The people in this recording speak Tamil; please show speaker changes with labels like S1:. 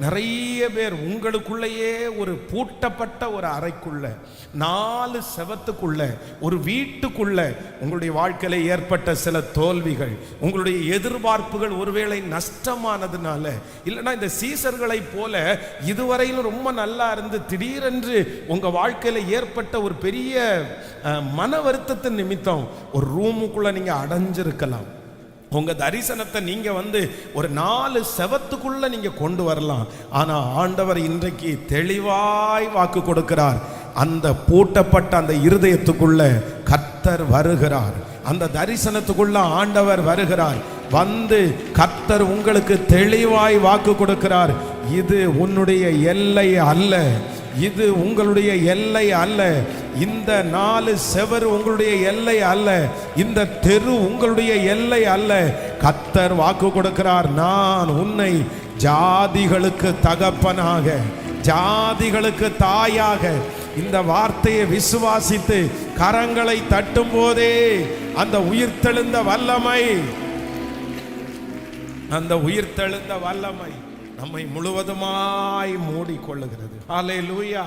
S1: நிறைய பேர் உங்களுக்குள்ளேயே ஒரு பூட்டப்பட்ட ஒரு அறைக்குள்ள, 4 செவத்துக்குள்ள, ஒரு வீட்டுக்குள்ள உங்களுடைய வாழ்க்கையில ஏற்பட்ட சில தோல்விகள், உங்களுடைய எதிர்பார்ப்புகள் ஒருவேளை நஷ்டமானதுனால, இல்லைன்னா இந்த சீசர்களை போல இதுவரையிலும் ரொம்ப நல்லா இருந்து திடீரென்று உங்க வாழ்க்கையில ஏற்பட்ட ஒரு பெரிய மன வருத்தத்தின் நிமித்தம் ஒரு ரூமுக்குள்ள நீங்க அடைஞ்சிருக்கலாம். உங்க தரிசனத்தை நீங்க ஒரு 4 செவத்துக்குள்ள நீங்க கொண்டு வரலாம். ஆனா ஆண்டவர் இன்றைக்கு தெளிவாய் வாக்கு கொடுக்கிறார். அந்த பூட்டப்பட்ட அந்த இருதயத்துக்குள்ள கர்த்தர் வருகிறார். அந்த தரிசனத்துக்குள்ள ஆண்டவர் வருகிறார். கர்த்தர் உங்களுக்கு தெளிவாய் வாக்கு கொடுக்கிறார். இது உன்னுடைய எல்லை அல்ல, இது உங்களுடைய எல்லை அல்ல, இந்த 4 செவர் உங்களுடைய எல்லை அல்ல, இந்த தெரு உங்களுடைய எல்லை அல்ல. கர்த்தர் வாக்கு கொடுக்கிறார், நான் உன்னை ஜாதிகளுக்கு தகப்பனாக, ஜாதிகளுக்கு தாயாக. இந்த வார்த்தையை விசுவாசித்து கரங்களை தட்டும் போதே அந்த உயிர்த்தெழுந்த வல்லமை, அந்த உயிர்த்தெழுந்த வல்லமை நம்மை முழுவதுமாய் மூடிக்கொள்ளுகிறது. ஹல்லேலூயா.